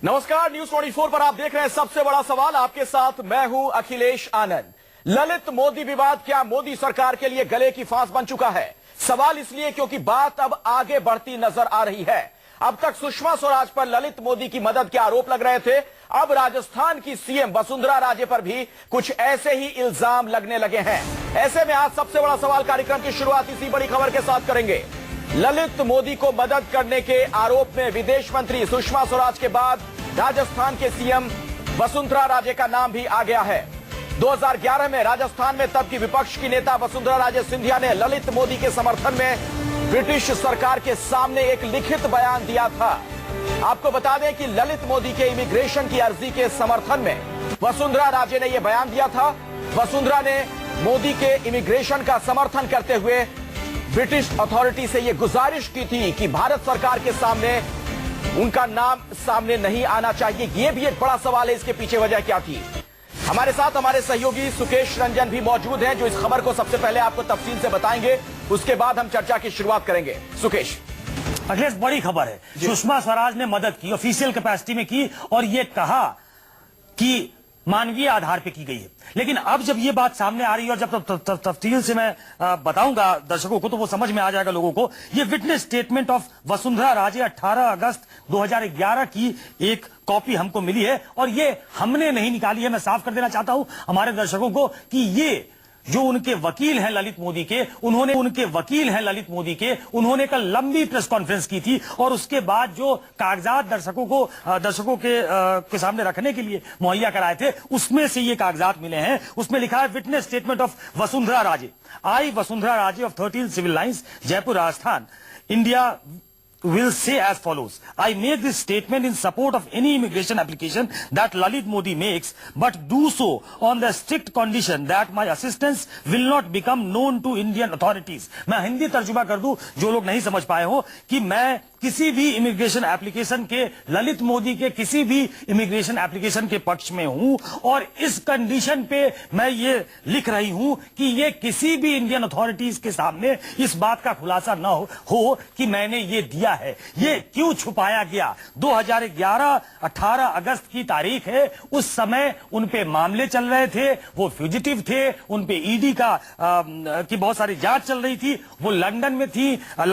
नमस्कार, न्यूज 24 पर आप देख रहे हैं सबसे बड़ा सवाल। आपके साथ मैं हूं अखिलेश आनंद। ललित मोदी विवाद क्या मोदी सरकार के लिए गले की फांस बन चुका है? सवाल इसलिए क्योंकि बात अब आगे बढ़ती नजर आ रही है। अब तक सुषमा स्वराज पर ललित मोदी की मदद के आरोप लग रहे थे। अब राजस्थान की सीएम वसुंधरा राजे पर भी कुछ ऐसे ही इल्जाम लगने लगे हैं। ऐसे में आज सबसे बड़ा सवाल कार्यक्रम की शुरुआत इसी बड़ी खबर के साथ करेंगे। ललित मोदी को मदद करने के आरोप में विदेश मंत्री सुषमा स्वराज के बाद राजस्थान के सीएम वसुंधरा राजे का नाम भी आ गया है। 2011 में राजस्थान में तब की विपक्ष की नेता वसुंधरा राजे सिंधिया ने ललित मोदी के समर्थन में ब्रिटिश सरकार के सामने एक लिखित बयान दिया था। आपको बता दें कि ललित मोदी के इमिग्रेशन की अर्जी के समर्थन में वसुंधरा राजे ने यह बयान दिया था। वसुंधरा ने मोदी के इमिग्रेशन का समर्थन करते हुए ब्रिटिश अथॉरिटी से यह गुजारिश की थी कि भारत सरकार के सामने उनका नाम सामने नहीं आना चाहिए। यह भी एक बड़ा सवाल है, इसके पीछे वजह क्या थी? हमारे साथ हमारे सहयोगी सुकेश रंजन भी मौजूद हैं, जो इस खबर को सबसे पहले आपको तफसील से बताएंगे। उसके बाद हम चर्चा की शुरुआत करेंगे। सुकेश। अखिलेश, बड़ी खबर है। सुषमा स्वराज ने मदद की, ऑफिशियल कैपेसिटी में की, और यह कहा कि मानवीय आधार पे की गई है। लेकिन अब जब ये बात सामने आ रही है और जब तफसील से मैं बताऊंगा दर्शकों को, तो वो समझ में आ जाएगा लोगों को। ये विटनेस स्टेटमेंट ऑफ वसुंधरा राजे 18 अगस्त 2011 की एक कॉपी हमको मिली है, और ये हमने नहीं निकाली है। मैं साफ कर देना चाहता हूं हमारे दर्शकों को कि ये जो उनके वकील हैं ललित मोदी के, उन्होंने कल लंबी प्रेस कॉन्फ्रेंस की थी, और उसके बाद जो कागजात दर्शकों के सामने रखने के लिए मुहैया कराए थे, उसमें से ये कागजात मिले हैं। उसमें लिखा है witness statement of Vasundhara Raje. I Vasundhara Raje of 13 civil lines, Jaipur, Rajasthan, India will say as follows. I make this statement in support of any immigration application that Lalit Modi makes, but do so on the strict condition that my assistance will not become known to Indian authorities. मैं हिंदी तर्जुमा कर दूं, जो लोग नहीं समझ पाए हो, कि मैं किसी भी इमिग्रेशन एप्लीकेशन के, ललित मोदी के किसी भी इमिग्रेशन एप्लीकेशन के पक्ष में हूं, और इस कंडीशन पे मैं ये लिख रही हूं कि ये किसी भी इंडियन अथॉरिटीज के सामने इस बात का खुलासा न हो कि मैंने ये दिया है। ये क्यों छुपाया गया? 2011 18 अगस्त की तारीख है। उस समय उन पे मामले चल रहे थे, वो फ्यूजिटिव थे, उन पे ईडी की बहुत सारी जांच चल रही थी। वो लंदन में थे, और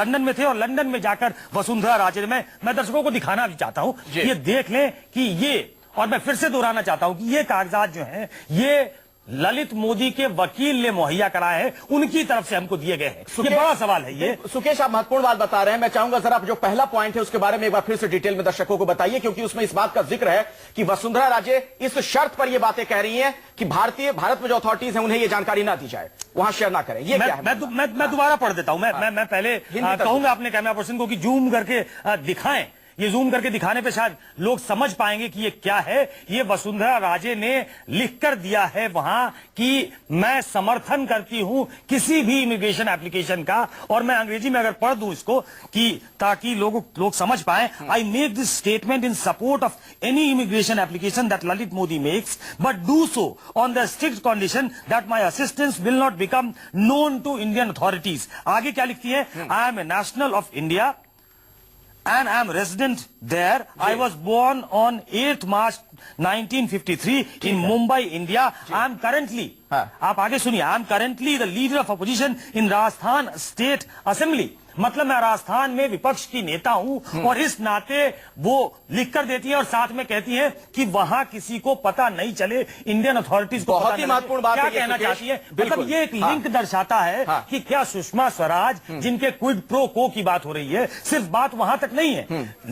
लंदन में जाकर वसुंधरा राजे, मैं दर्शकों को दिखाना भी चाहता हूं, ये देख लें कि ये, और मैं फिर से दोहराना चाहता हूं कि ये कागजात जो हैं, ये ललित मोदी के वकील ने मुहैया कराए हैं, उनकी तरफ से हमको दिए गए हैं। ये बड़ा सवाल है। ये सुकेश, आप महत्वपूर्ण बात बता रहे हैं। मैं चाहूंगा जरा जो पहला पॉइंट है उसके बारे में एक बार फिर से डिटेल में दर्शकों को बताइए, क्योंकि उसमें इस बात का जिक्र है कि वसुंधरा राजे इस शर्त पर यह बातें कह रही हैं कि भारत में जो अथॉरिटीज हैं उन्हें यह जानकारी ना दी जाए, वहां शेयर ना करें। ये क्या है? मैं दोबारा पढ़ देता हूं। मैं पहले कहूंगा अपने कैमरा पर्सन को कि जूम करके दिखाएं। ये जूम करके दिखाने पे शायद लोग समझ पाएंगे कि ये क्या है। ये वसुंधरा राजे ने लिखकर दिया है वहां कि मैं समर्थन करती हूं किसी भी इमिग्रेशन एप्लीकेशन का, और मैं अंग्रेजी में अगर पढ़ दूं इसको कि ताकि लोग समझ पाए। I make this statement in support of any immigration application that Lalit Modi makes, but do so on the strict condition that my assistance will not become known to Indian authorities. आगे क्या लिखती है? I am a national of India and I am resident there. I was born on 8th March 1953 in Mumbai, India. I am currently, आप आगे सुनिए, I am currently the leader of opposition in Rajasthan State Assembly. मतलब मैं राजस्थान में विपक्ष की नेता हूं, और इस नाते वो लिख कर देती है, और साथ में कहती है कि वहां किसी को पता नहीं चले, इंडियन अथॉरिटीज को। बहुत ही महत्वपूर्ण बात क्या कहना चाहती है? मतलब ये एक लिंक दर्शाता है कि क्या सुषमा स्वराज, जिनके क्विड प्रो को की बात हो रही है, सिर्फ बात वहां तक नहीं है।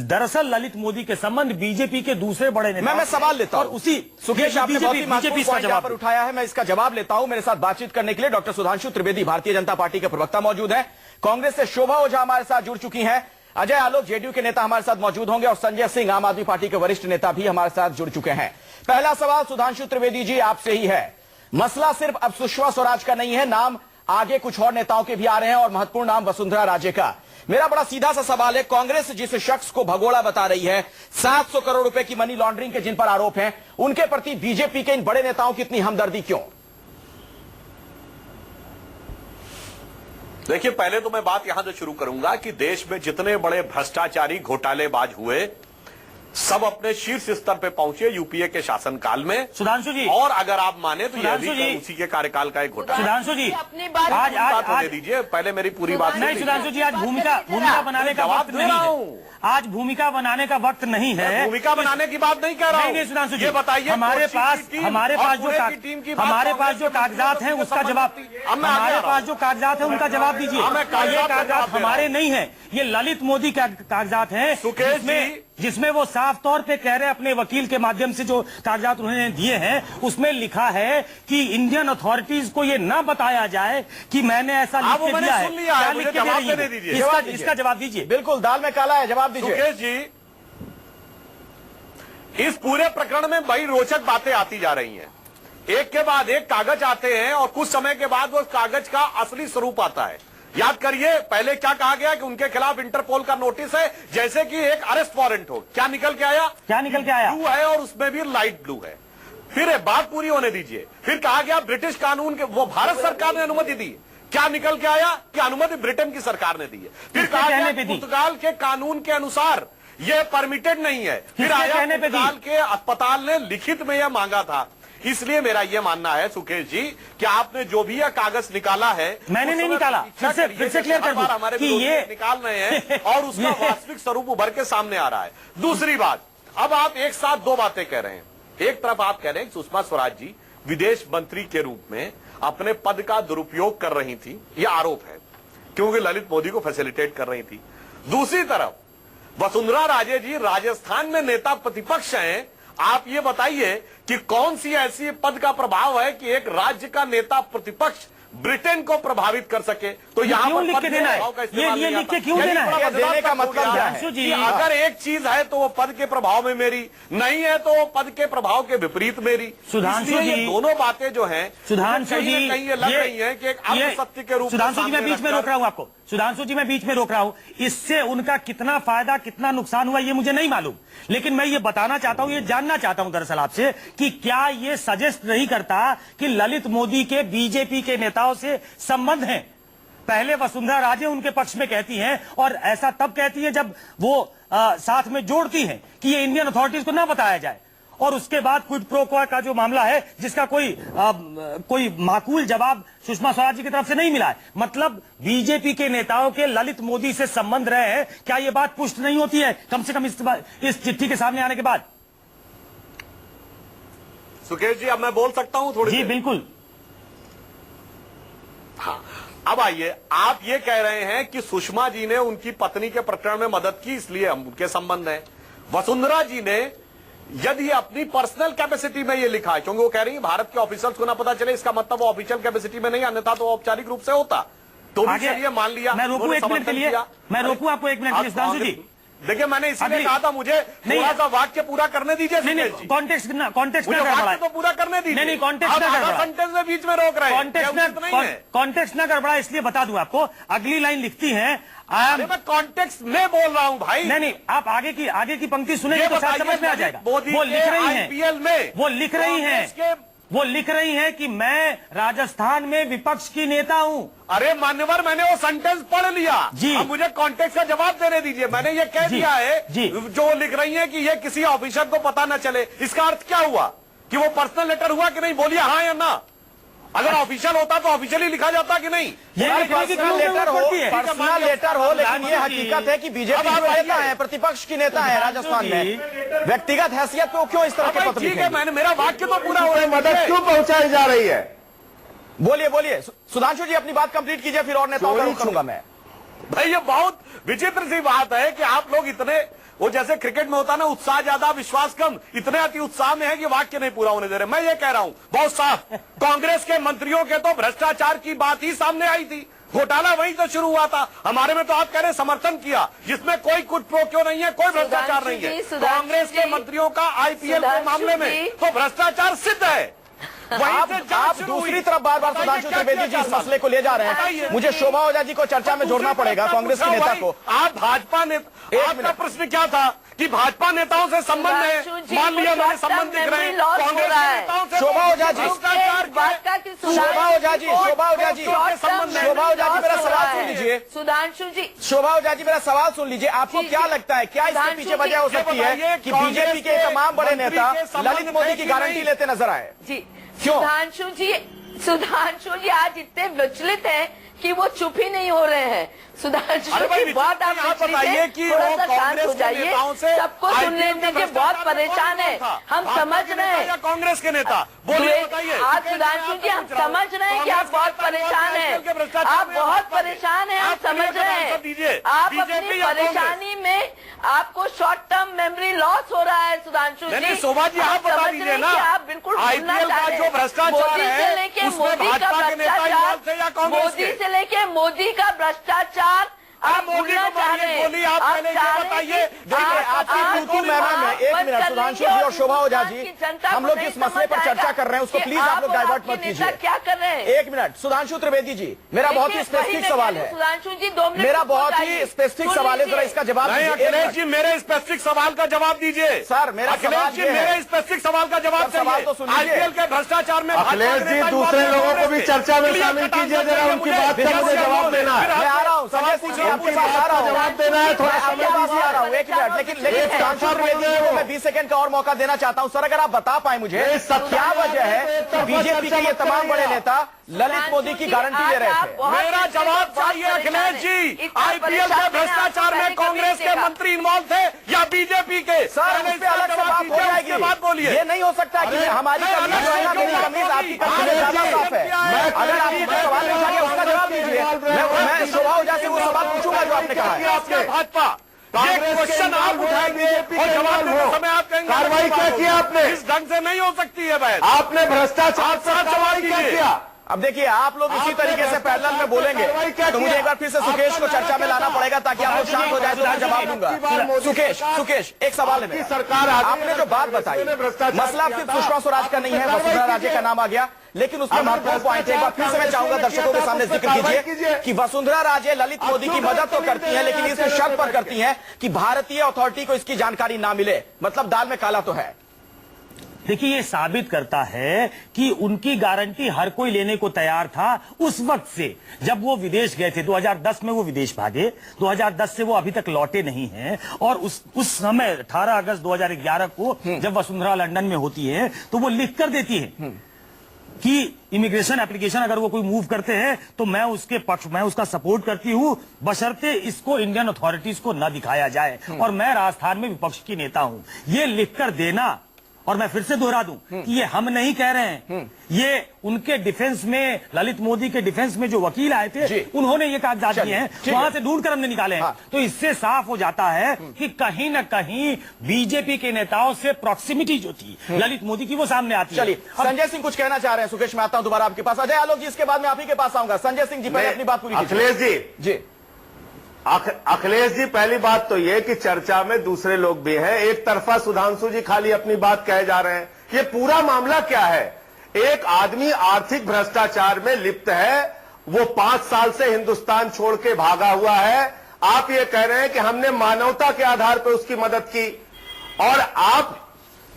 दरअसल ललित मोदी के संबंध बीजेपी के दूसरे बड़े नेता। मैं सवाल लेता हूं, और उसी सुकेश, आपने बहुत ही महत्वपूर्ण पॉइंट यहां पर उठाया है, मैं इसका जवाब लेता हूं। मेरे साथ बातचीत करने के लिए डॉक्टर सुधांशु त्रिवेदी, भारतीय जनता पार्टी के प्रवक्ता, मौजूद है। कांग्रेस से शोभा ओझा हमारे साथ जुड़ चुकी हैं। अजय आलोक, जेडीयू के नेता, हमारे साथ मौजूद होंगे, और संजय सिंह, आम आदमी पार्टी के वरिष्ठ नेता, भी हमारे साथ जुड़ चुके हैं। पहला सवाल सुधांशु त्रिवेदी जी आपसे ही है। मसला सिर्फ अब सुषमा स्वराज का नहीं है, नाम आगे कुछ और नेताओं के भी आ रहे हैं, और महत्वपूर्ण नाम वसुंधरा राजे का। मेरा बड़ा सीधा सा सवाल है, कांग्रेस जिस शख्स को भगोड़ा बता रही है, 700 करोड़ रुपए की मनी लॉन्ड्रिंग के जिन पर आरोप हैं, उनके प्रति बीजेपी के इन बड़े नेताओं की इतनी हमदर्दी क्यों? देखिए, पहले तो मैं बात यहां से शुरू करूंगा कि देश में जितने बड़े भ्रष्टाचारी घोटालेबाज हुए, सब अपने शीर्ष स्तर पे पहुंचे यूपीए के शासनकाल में। सुधांशु जी, और अगर आप माने तो यह सुधांशु जी, उसी के कार्यकाल का एक घोटाला। सुधांशु जी, अपनी बात बात होने दीजिए, पहले मेरी पूरी बात नहीं सुधांशु जी, आज भूमिका बनाने का वक्त नहीं है। आज भूमिका बनाने का वक्त नहीं है। भूमिका बनाने की बात नहीं कह रहा हूं। नहीं सुधांशु जी, ये बताइए, हमारे पास जो कागजात हैं उसका जवाब, हमारे पास जो कागजात हैं उनका जवाब दीजिए। ये कागजात हमारे नहीं है, ये ललित मोदी का कागजात हैं, सुकेश जी, जिसमें वो साफ तौर पे कह रहे हैं, अपने वकील के माध्यम से जो कागजात उन्होंने दिए हैं उसमें लिखा है कि इंडियन अथॉरिटीज को ये ना बताया जाए कि मैंने ऐसा लिख के दिया है। क्या लिख के दे रही है? इसका जवाब दीजिए। बिल्कुल, दाल में काला है, जवाब दीजिए। सुकेश जी, इस पूरे प्रकरण में बड़ी रोचक बातें आती जा रही हैं। एक के बाद एक कागज आते हैं और कुछ समय के बाद वो कागज का असली स्वरूप आता है। याद करिए, पहले क्या कहा गया कि उनके खिलाफ इंटरपोल का नोटिस है, जैसे कि एक अरेस्ट वारंट हो। क्या निकल के आया? ब्लू है और उसमें भी लाइट ब्लू है। फिर बात पूरी होने दीजिए। फिर कहा गया ब्रिटिश कानून के, वो भारत सरकार ने अनुमति दी। क्या निकल के आया? कि अनुमति ब्रिटेन की सरकार ने दी है। फिर कहा गया पुर्तगाल के कानून के अनुसार यह परमिटेड नहीं है। फिर आया पुर्तगाल के अस्पताल ने लिखित में यह मांगा था। इसलिए मेरा यह मानना है सुकेश जी कि आपने जो भी यह कागज निकाला है, मैंने नहीं निकाला, फिर से क्लियर कर दूं हमारे कि ये निकाल रहे हैं और उसका वास्तविक स्वरूप उभर के सामने आ रहा है। दूसरी बात, अब आप एक साथ दो बातें कह रहे हैं। एक तरफ आप कह रहे हैं सुषमा स्वराज जी विदेश मंत्री के रूप में अपने पद का दुरुपयोग कर रही थी, यह आरोप है, क्योंकि ललित मोदी को फैसिलिटेट कर रही थी। दूसरी तरफ वसुंधरा राजे जी राजस्थान में नेता प्रतिपक्ष हैं। आप ये बताइए कि कौन सी ऐसी पद का प्रभाव है कि एक राज्य का नेता प्रतिपक्ष ब्रिटेन को प्रभावित कर सके। तो यहाँ पर लिख के देना है, ये लिख के क्यों देना है? देने का मतलब क्या है? कि अगर एक चीज है तो वो पद के प्रभाव में मेरी, नहीं है तो वो पद के प्रभाव के विपरीत मेरी। सुधांशु जी, दोनों बातें जो हैं, सुधांशु जी, कहीं ये लग रही है कि एक अर्ध सत्य के रूप में। सुधांशु जी, मैं बीच में रोक रहा हूं आपको। सुधांशु जी, मैं बीच में रोक रहा हूं। इससे उनका कितना फायदा कितना नुकसान हुआ ये मुझे नहीं मालूम, लेकिन मैं ये बताना चाहता हूं, ये जानना चाहता हूं दरअसल आपसे कि क्या ये सजेस्ट नहीं करता कि ललित मोदी के बीजेपी के नेताओं से संबंध हैं? पहले वसुंधरा राजे उनके पक्ष में कहती हैं और ऐसा तब कहती है जब वो साथ में जोड़ती हैं कि ये इंडियन अथॉरिटीज को ना बताया जाए, और उसके बाद क्विड प्रो क्वो का जो मामला है जिसका कोई माकूल जवाब सुषमा स्वराज जी की तरफ से नहीं मिला है। मतलब बीजेपी के नेताओं के ललित मोदी से संबंध रहे हैं। क्या ये बात पुष्ट नहीं होती है कम से कम इस चिट्ठी के सामने आने के बाद? सुकेश जी, अब मैं बोल सकता हूं थोड़ी? जी बिल्कुल। हाँ, अब आइए, आप ये कह रहे हैं कि सुषमा जी ने उनकी पत्नी के प्रकरण में मदद की, इसलिए हम उनके संबंध हैं। वसुंधरा जी ने यदि अपनी पर्सनल कैपेसिटी में ये लिखा है, क्योंकि वो कह रही है भारत के ऑफिसर्स को ना पता चले, इसका मतलब वो ऑफिशियल कैपेसिटी में नहीं, अन्यथा तो औपचारिक रूप से होता। तो चलिए मान लिया, मैं रोकूं एक मिनट के लिए, मैं रोकूं आपको एक मिनट के लिए सुधांशु जी। देखिए, मैंने इसलिए कहा था मुझे थोड़ा सा वाक्य पूरा करने दीजिए। नहीं, कॉन्टेक्स्ट ना वाक्य तो पूरा करने दीजिए। नहीं, कॉन्टेक्स्ट ना गड़बड़ा, सेंटेंस में बीच में रोक रहे हैं। कॉन्टेक्स्ट ना गड़बड़ा, इसलिए बता दूं आपको। अगली लाइन लिखती है, मैं कॉन्टेक्स्ट में बोल रहा हूं भाई। नहीं, आप आगे की पंक्ति सुनेंगे तो शायद समझ में आ जाएगा। वो लिख रही हैं आईपीएल में, वो लिख रही हैं कि मैं राजस्थान में विपक्ष की नेता हूं। अरे मान्यवर, मैंने वो सेंटेंस पढ़ लिया जी। अब मुझे कॉन्टेक्स्ट का जवाब देने दीजिए। मैंने ये कह दिया है जी। जो लिख रही है कि ये किसी ऑफिसर को पता न चले, इसका अर्थ क्या हुआ? कि वो पर्सनल लेटर हुआ कि नहीं? बोलिए हाँ या ना। अगर ऑफिशियल होता तो ऑफिशियली लिखा जाता कि नहीं? ये पर्सनल लेटर हो, लेकिन ये हकीकत है कि बीजेपी के नेता है, प्रतिपक्ष की नेता है राजस्थान में, व्यक्तिगत हैसियत पे क्यों इस तरह के पत्र? ठीक है, मैंने मेरा वाक्य तो पूरा हो रहा है। मदद क्यों पहुंचाई जा रही है? बोलिए सुधांशु जी, अपनी बात कंप्लीट कीजिए, फिर और नेताओं का रुख करूंगा मैं। भाई, ये बहुत विचित्र सी बात है कि आप लोग इतने, वो जैसे क्रिकेट में होता ना, उत्साह ज्यादा विश्वास कम, इतने अति उत्साह में है कि वाक्य नहीं पूरा होने दे रहे। मैं ये कह रहा हूं बहुत साफ, कांग्रेस के मंत्रियों के तो भ्रष्टाचार की बात ही सामने आई थी। घोटाला वहीं से शुरू हुआ था। हमारे में तो आप कह रहे समर्थन किया, जिसमें कोई कुछ प्रो क्यों नहीं है, कोई भ्रष्टाचार नहीं है। कांग्रेस के मंत्रियों का आईपीएल के मामले में तो भ्रष्टाचार सिद्ध है। आप दूसरी तरफ बार सुधांशु त्रिवेदी जी इस मसले को ले जा रहे हैं। मुझे शोभा ओझा जी को चर्चा में जोड़ना पड़ेगा, कांग्रेस के नेता को। आप भाजपा नेता, आपका प्रश्न क्या था कि भाजपा नेताओं से संबंध है। मान लिया मैंने संबंध दिख रहे हैं कांग्रेस के नेताओं से। शोभा ओझा जी, शोभा ओझा जी, शोभा ओझा जी, शोभा ओझा जी, मेरा सवाल सुन लीजिए। सुधांशु जी, शोभा ओझा जी, मेरा सवाल सुन लीजिए। आपको क्या लगता है, क्या इसके पीछे वजह हो सकती है कि बीजेपी के तमाम बड़े नेता ललित मोदी की गारंटी लेते नजर आए? जी क्यों? सुधांशु जी आज इतने विचलित हैं कि वो चुप ही नहीं हो रहे हैं। सुधांशु जी बहुत आप बताइए कि थोड़ा सा शांत कांग्रेस हो के जाइए, नेताओं से सबको सुनने दीजिए, बहुत परेशान है, हम समझ रहे हैं। कांग्रेस के नेता बोलिए, बताइए। आज सुधांशु जी हम समझ रहे हैं कि आप बहुत परेशान हैं, आप बहुत परेशान हैं, हम समझ रहे हैं। आप अपनी परेशानी में आपको शॉर्ट टर्म मेमोरी लॉस हो रहा है सुधांशु जी। शोभा जी आप बता दीजिए ना, आप बिल्कुल आईपीएल का जो भ्रष्टाचार है उसमें भाजपा के नेता इन्वॉल्व थे या कांग्रेस के? मोदी से लेके मोदी का भ्रष्टाचार आप भूलना चाह रहे हैं। बोलिए, आप पहले ये बताइए। देखिए, आपकी तू में एक मिनट, सुधांशु जी और शोभा ओझा जी, हम लोग जिस मसले पर चर्चा कर रहे हैं उसको प्लीज आप लोग डाइवर्ट मत कीजिए। क्या कर रहे हैं? एक मिनट, सुधांशु त्रिवेदी जी, मेरा बहुत ही स्पेसिफिक सवाल है। सुधांशु जी 2 मिनट, मेरा बहुत ही स्पेसिफिक सवाल है, जरा इसका जवाब दीजिए। अखिलेश जी मेरे स्पेसिफिक सवाल का जवाब दीजिए। सर, मेरा अखिलेश जी मेरे स्पेसिफिक सवाल का जवाब सवाल तो सुनिए। आईपीएल के भ्रष्टाचार में अखिलेश जी दूसरे लोगों को भी चर्चा में शामिल कीजिए, जरा उनकी बात का मुझे जवाब देना है। मैं आ रहा हूँ, संजय सिंह जी आपके पास आ रहा हूँ, जवाब देना है, थोड़ा आपके पास आ रहा हूँ, एक मिनट। लेकिन सुधांशु त्रिवेदी जी को मैं 20 सेकंड का और मौका देना चाहता हूँ। सर, अगर आप बता पाए मुझे क्या वजह है कि बीजेपी के ये तमाम बड़े नेता ललित मोदी की गारंटी ले रहे थे? मेरा जवाब चाहिए अखिलेश जी। आईपीएल के भ्रष्टाचार में कांग्रेस के मंत्री इन्वॉल्व थे या बीजेपी के? सर, इस पे अलग से बात हो जाएगी। बात बोलिए। ये नहीं हो सकता कि हमारी कमीज जो है ना, मेरी कमीज आपकी कमीज से ज्यादा साफ है। अगर आपने जो सवाल पूछा गया उसका जवाब दीजिए। मैं शोभा ओझा से वो सवाल पूछूंगा जो आपने कहा है। भाजपा ये क्वेश्चन आप उठाएंगे और जवाब देते समय आप कहेंगे कार्रवाई क्या किया आपने? इस ढंग से नहीं हो सकती है बहस। आपने भ्रष्टाचार पर कार्रवाई क्या किया? अब देखिए, आप लोग इसी तरीके से पैरेलल में बोलेंगे तो मुझे एक बार फिर से सुकेश को चर्चा में लाना पड़ेगा ताकि आप लोग शांत हो जाए तो मैं जवाब दूंगा। सुकेश, एक सवाल है। सरकार आपने जो बात बताई, मसला सिर्फ सुषमा स्वराज का नहीं है, वसुंधरा राजे का नाम आ गया, लेकिन उसमें महत्वपूर्ण पॉइंट है। एक बार फिर से मैं चाहूंगा दर्शकों के सामने जिक्र कीजिए कि वसुंधरा राजे ललित मोदी की मदद तो करती हैं, लेकिन इस शर्त पर करती हैं कि भारतीय अथॉरिटी को इसकी जानकारी ना मिले। मतलब दाल में काला तो है। देखिए, ये साबित करता है कि उनकी गारंटी हर कोई लेने को तैयार था उस वक्त से, जब वो विदेश गए थे। 2010 में वो विदेश भागे, 2010 से वो अभी तक लौटे नहीं हैं। और उस समय 18 अगस्त 2011 को जब वसुंधरा लंदन में होती है तो वो लिख कर देती है कि इमिग्रेशन एप्लीकेशन अगर वो कोई मूव करते हैं तो मैं उसके पक्ष, मैं उसका सपोर्ट करती हूं, बशर्ते इसको इंडियन अथॉरिटीज को न दिखाया जाए। और मैं राजस्थान में विपक्ष की नेता हूं। ये लिखकर देना, और मैं फिर से दोहरा दूं कि ये हम नहीं कह रहे हैं, ये उनके डिफेंस में, ललित मोदी के डिफेंस में जो वकील आए थे उन्होंने ये कागजात दिए हैं, वहां से ढूंढ कर हमने निकाले हैं। तो इससे साफ हो जाता है कि कहीं ना कहीं बीजेपी के नेताओं से प्रॉक्सिमिटी जो थी ललित मोदी की वो सामने आती है। चलिए, संजय सिंह कुछ कहना चाह रहे हैं। सुकेश, मैं आता हूं दोबारा आपके पास। अजय आलोक जी, इसके बाद मैं आप ही के पास आऊंगा। संजय सिंह जी पहले अपनी बात पूरी कीजिए। अखिलेश जी, अखिलेश जी, पहली बात तो ये कि चर्चा में दूसरे लोग भी हैं। एक तरफा सुधांशु जी खाली अपनी बात कहे जा रहे हैं। ये पूरा मामला क्या है? एक आदमी आर्थिक भ्रष्टाचार में लिप्त है, वो 5 साल से हिंदुस्तान छोड़ के भागा हुआ है। आप ये कह रहे हैं कि हमने मानवता के आधार पर उसकी मदद की, और आप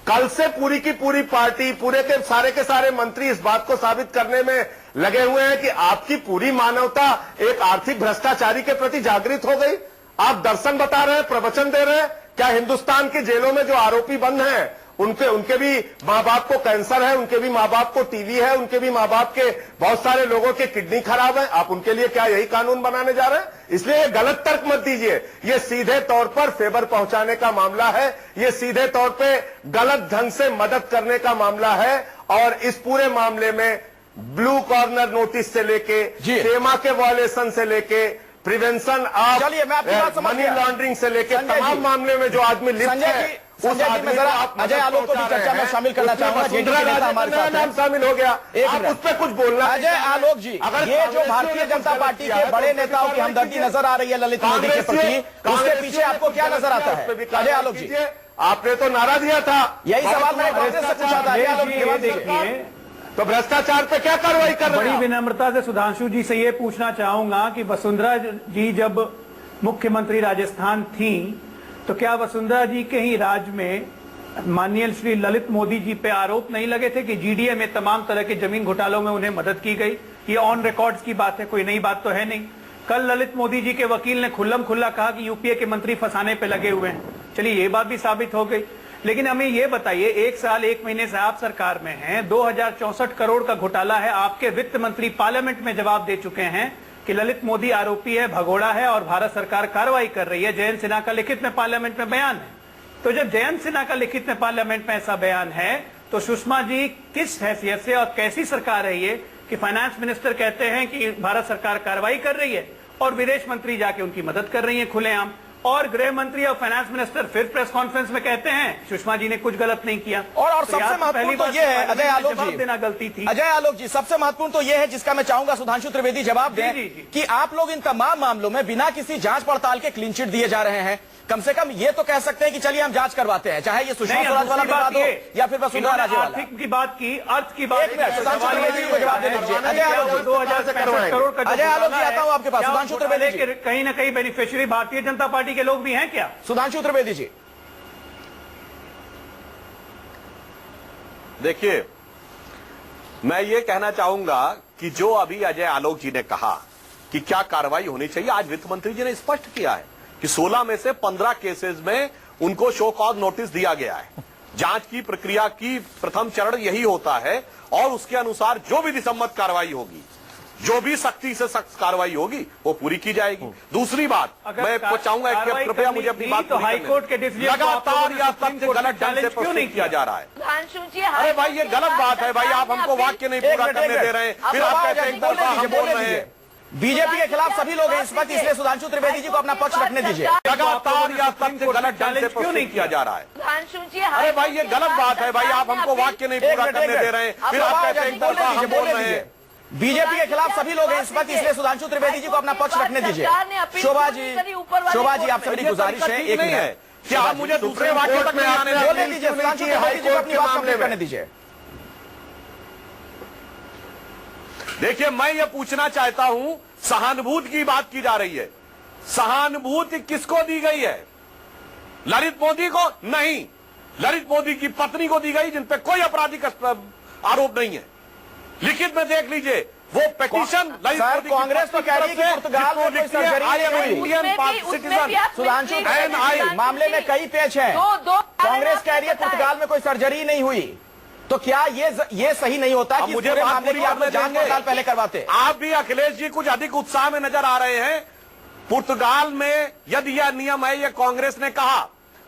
कल से पूरी की पूरी पार्टी, पूरे के सारे मंत्री इस बात को साबित करने में लगे हुए हैं कि आपकी पूरी मानवता एक आर्थिक भ्रष्टाचारी के प्रति जागृत हो गई। आप दर्शन बता रहे हैं, प्रवचन दे रहे हैं। क्या हिंदुस्तान की जेलों में जो आरोपी बंद हैं उनके भी माँ बाप को कैंसर है, उनके भी माँ बाप को टीबी है, उनके भी माँ बाप के बहुत सारे लोगों के किडनी खराब है? आप उनके लिए क्या यही कानून बनाने जा रहे हैं? इसलिए गलत तर्क मत दीजिए। ये सीधे तौर पर फेवर पहुंचाने का मामला है, ये सीधे तौर पे गलत ढंग से मदद करने का मामला है। और इस पूरे मामले में ब्लू कॉर्नर नोटिस से लेके, सेमा के वायलेशन से लेके, प्रिवेंशन ऑफ मनी लॉन्ड्रिंग से लेके तमाम मामले में जो आदमी लिप्त है, संजय जी, मैं जरा अजय आलोक को भी चर्चा में शामिल करना चाहूंगा। जेडीयू के नेता हमारे साथ हैं, शामिल हो गया। आप उस पर कुछ बोलना। अजय आलोक जी, ये जो भारतीय जनता पार्टी के बड़े नेताओं की हमदर्दी नजर आ रही है ललित मोदी के प्रति, उसके पीछे आपको क्या नजर आता है? अजय आलोक जी, आपने तो नारा दिया था, यही सवाल मैंने कांग्रेस से पूछा था। अजय आलोक जी, जवाब दीजिए। तो भ्रष्टाचार पे क्या कार्रवाई कर रहे हैं? बड़ी विनम्रता से सुधांशु जी से ये पूछना चाहूंगा कि वसुंधरा जी जब मुख्यमंत्री राजस्थान थी तो क्या वसुंधरा जी के ही राज में माननीय श्री ललित मोदी जी पे आरोप नहीं लगे थे कि जीडीए में तमाम तरह के जमीन घोटालों में उन्हें मदद की गई? ये ऑन रिकॉर्ड्स की बात है, कोई नई बात तो है नहीं। कल ललित मोदी जी के वकील ने खुल्लम खुल्ला कहा कि यूपीए के मंत्री फंसाने पे लगे हुए हैं। चलिए ये बात भी साबित हो गई। लेकिन हमें ये बताइए, 1 साल 1 महीने से आप सरकार में हैं, 2064 करोड़ का घोटाला है। आपके वित्त मंत्री पार्लियामेंट में जवाब दे चुके हैं कि ललित मोदी आरोपी है, भगोड़ा है और भारत सरकार कार्रवाई कर रही है। जयंत सिन्हा का लिखित में पार्लियामेंट में बयान है। तो जब जयंत सिन्हा का लिखित में पार्लियामेंट में ऐसा बयान है, तो सुषमा जी किस हैसियत से और कैसी सरकार है ये कि फाइनेंस मिनिस्टर कहते हैं कि भारत सरकार कार्रवाई कर रही है और विदेश मंत्री जाके उनकी मदद कर रही है खुलेआम, और गृह मंत्री और फाइनेंस मिनिस्टर फिर प्रेस कॉन्फ्रेंस में कहते हैं सुषमा जी ने कुछ गलत नहीं किया। और सबसे महत्वपूर्ण तो ये है अजय आलोक जी, देना गलती थी। अजय आलोक जी, सबसे महत्वपूर्ण तो ये है जिसका मैं चाहूंगा सुधांशु त्रिवेदी जवाब दें कि आप लोग इन तमाम मामलों में बिना किसी जांच पड़ताल के क्लीन चिट दिए जा रहे हैं। कम से कम ये तो कह सकते हैं कि चलिए हम जांच करवाते हैं, चाहे ये सुषमा स्वराज वाला विवाद हो या फिर वसुंधरा राजे वाला। आर्थिक की बात की, अर्थ की बात, सुधांशु त्रिवेदी को जवाब देने दीजिए। अजय आलोक जी, 2065 करोड़ का अजय आलोक जी आता हूं आपके पास। सुधांशु त्रिवेदी जी, कहीं ना कहीं बेनिफिशियरी भारतीय जनता पार्टी के लोग भी हैं क्या? सुधांशु त्रिवेदी जी, देखिए, मैं ये कहना चाहूंगा कि जो अभी अजय आलोक जी ने कहा कि क्या कार्रवाई होनी चाहिए, आज वित्त मंत्री जी ने स्पष्ट किया है कि 16 में से 15 केसेस में उनको शो कॉज नोटिस दिया गया है। जांच की प्रक्रिया की प्रथम चरण यही होता है और उसके अनुसार जो भी दिसम्मत कार्रवाई होगी, जो भी सख्ती से सख्त कार्रवाई होगी, वो पूरी की जाएगी। दूसरी बात मैं चाहूंगा कि कृपया मुझे अपनी बात तो हाईकोर्ट के डिसीजन लगातार या तथ्य गलत ढंग से प्रस्तुत किया जा रहा है। अरे भाई ये गलत बात है भाई, आप हमको वाक्य नहीं पूरा करने दे रहे हैं, फिर आप कहते हैं एक तरफा हम बोल रहे हैं। बीजेपी के खिलाफ सभी लोग हैं इस वक्त, इसलिए सुधांशु त्रिवेदी जी को अपना पक्ष रखने दीजिए। लगातार या तथ्य गलत ढंग से प्रस्तुत किया जा रहा है। अरे भाई ये गलत बात है भाई, आप हमको वाक्य नहीं पूरा करने दे रहे हैं, फिर आप कहते हैं एक तरफा हम बोल रहे हैं। बीजेपी के खिलाफ सभी लोग हैं इस वक्त, इसलिए सुधांशु त्रिवेदी जी को अपना पक्ष रखने दीजिए। शोभा जी आपसे मेरी गुजारिश है, एक मिनट, क्या आप मुझे दूसरे वाक्य तक में आने बोलने दीजिए। सुधांशु त्रिवेदी जी को अपनी बात कंप्लीट करने दीजिए। देखिए, मैं ये पूछना चाहता हूं, सहानुभूति की बात की जा रही है, सहानुभूति किसको दी गई है? ललित मोदी को नहीं, ललित मोदी की पत्नी को दी गई, जिन पे कोई आपराधिक आरोप नहीं है। लिखित में देख लीजिए वो पिटीशन। सर, कांग्रेस तो कह रही है कि पुर्तगाल में कोई सर्जरी नहीं हुई। सुधांशु मामले में कई पेच हैं। कांग्रेस कह रही है पुर्तगाल में कोई सर्जरी नहीं हुई, तो क्या ये सही नहीं होता कि मुझे मामले की आप जांच पड़ताल पहले करवाते? आप भी अखिलेश जी कुछ अधिक उत्साह में नजर आ रहे हैं। पुर्तगाल में यदि यह नियम है, यह कांग्रेस ने कहा,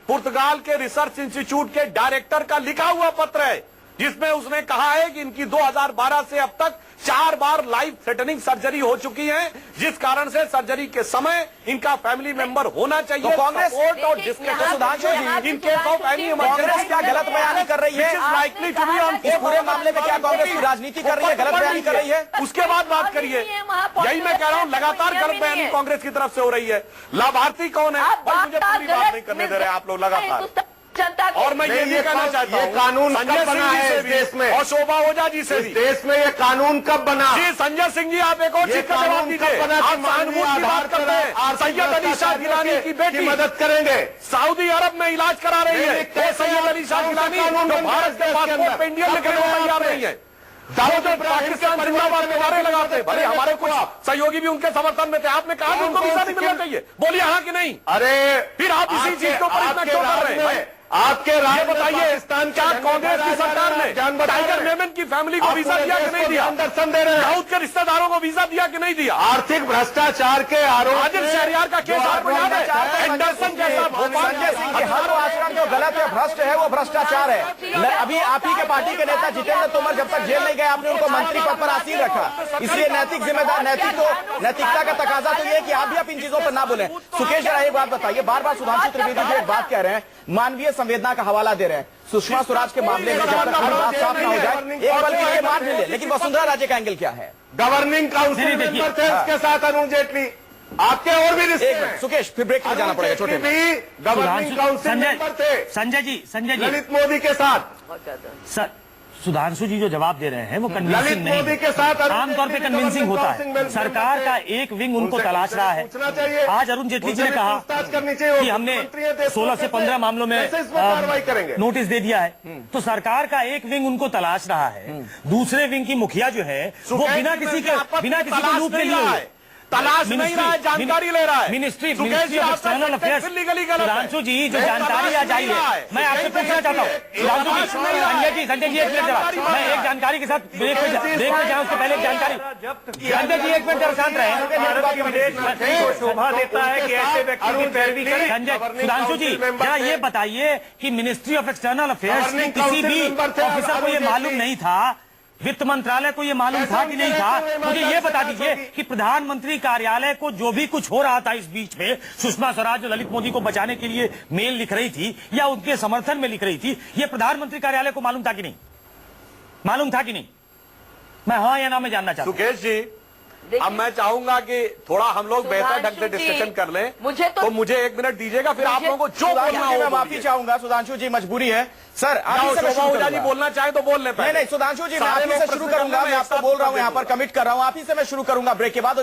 पुर्तगाल के रिसर्च इंस्टीट्यूट के डायरेक्टर का लिखा हुआ पत्र है जिसमें उसने कहा है कि इनकी 2012 से अब तक 4 बार लाइफ थ्रेटनिंग सर्जरी हो चुकी है, जिस कारण से सर्जरी के समय इनका फैमिली मेंबर होना चाहिए। तो कांग्रेस और discussion Sudhanshu ji, in case of any Congress क्या गलत बयानी कर रही है? इस पूरे मामले में क्या कांग्रेस की राजनीति कर रही है, गलत बयानी कर रही है? उसके बाद बात करिए। यही मैं कह रहा हूं, लगातार गलत बयानी कांग्रेस की तरफ से हो रही है। लाभार्थी कौन है? मुझे पूरी बात नहीं करने दे रहे आप लोग लगातार। और मैं ये भी कहना चाहता हूँ, कानून कब बना है इस देश में? और शोभा ओझा जी से भी, देश में ये कानून कब बना? जी संजय सिंह जी, आप एक और चीज का जवाब दीजिए। आप सहानुभूति की बात करते हैं, सैयद अली शाह गिलानी की बेटी मदद करेंगे, सऊदी अरब में इलाज करा रही है। सैयद अली शाह गिलानी तो भारत के पासपोर्ट पे इंडियन लिखने को तैयार नहीं है। पाकिस्तान जिंदाबाद के नारे लगाते, भले हमारे कुछ सहयोगी भी उनके समर्थन में थे। आपने कहा कि उनको वीजा नहीं मिलना चाहिए, बोलिए हाँ कि नहीं? अरे फिर आप इसी चीज के ऊपर इतना क्यों कर रहे हैं? आपके राय बताइए, क्या कांग्रेस की सरकार ने टाइगर मेमन की फैमिली को वीजा दिया कि नहीं दिया? दर्शन दे रहे हैं, दाऊद के रिश्तेदारों को वीजा दिया कि नहीं दिया? आर्थिक भ्रष्टाचार के आरोप, आदिल शहरियार का केस आपको याद है? एंडरसन जैसा भोपाल संजय सिंह की हर आचरण जो गलत है, भ्रष्ट है, वो भ्रष्टाचार है। अभी आप ही के पार्टी के नेता जितेंद्र तोमर जब तक जेल नहीं गए, आपने उनको मंत्री पद पर आसीन रखा। इसलिए नैतिक जिम्मेदार, नैतिकता का तकाजा तो ये कि आप भी अपनी चीजों पर ना बोले। सुकेश जरा एक बात बताइए, बार बार सुधांशु त्रिवेदी जी एक बात कह रहे हैं, मानवीय संवेदना का हवाला दे रहे हैं। सुषमा स्वराज के मामले में जब तक हर बात साफ ना हो जाए, एक पल के लिए मान भी ले, लेकिन वसुंधरा राजे का एंगल क्या है? गवर्निंग काउंसिल मेंबर थे उसके साथ अरुण जेटली, आपके और भी रिश्ते हैं। सुकेश, फिर ब्रेक में जाना पड़ेगा, छोटे भी गवर्निंग काउंसिल मेंबर थे संजय जी ललित मोदी के साथ। सुधांशु जी जो जवाब दे रहे हैं वो कन्विंसिंग नहीं मोदी के साथ है। आमतौर पे कन्विंसिंग होता है। सरकार का एक विंग उनको तलाश रहा है। आज अरुण जेटली जी ने कहा कि हमने 16 से 15 मामलों में कार्रवाई करेंगे, नोटिस दे दिया है। तो सरकार का एक विंग उनको तलाश रहा है। दूसरे विंग की मुखिया जो है वो बिना किसी को लूप के लिए तलाश नहीं रहा है, जानकारी ले रहा है। Ministry of external affairs. Sudhanshu ji जो जानकारी आ जाइए, मैं आपसे पूछना चाहता हूँ सुधांशु जी, संजय जी एक मिनट जरा, मैं एक जानकारी के साथ ब्रेक में जाऊँ उससे पहले एक जानकारी। संजय जी एक मिनट जरा शांत रहे। शोभा देता है कि ऐसे व्यक्ति की पैरवी करें। संजय सुधांशु जी जरा ये बताइए कि मिनिस्ट्री ऑफ एक्सटर्नल अफेयर्स के किसी भी ऑफिसर को ये मालूम नहीं था, वित्त मंत्रालय को ये मालूम था कि नहीं था? मुझे ये बता दीजिए कि प्रधानमंत्री कार्यालय को जो भी कुछ हो रहा था इस बीच में, सुषमा स्वराज जो ललित मोदी को बचाने के लिए मेल लिख रही थी या उनके समर्थन में लिख रही थी, ये प्रधानमंत्री कार्यालय को मालूम था कि नहीं? मालूम था कि नहीं? मैं हाँ या ना में जानना चाहता हूं। सुकेश जी, अब मैं चाहूंगा कि थोड़ा हम लोग बेहतर ढंग से डिस्कशन कर लें। मुझे 1 मिनट दीजिएगा, फिर आप लोगों को जो बोलना हो। मैं माफी चाहूंगा सुधांशु जी, मजबूरी है सर। शोभा ओझा जी बोलना चाहे तो बोल लें। नहीं सुधांशु जी, मैं आप ही से शुरू करूंगा। मैं आपको बोल रहा हूं, यहाँ पर कमिट कर रहा हूं, आप ही से मैं शुरू करूंगा ब्रेक के बाद।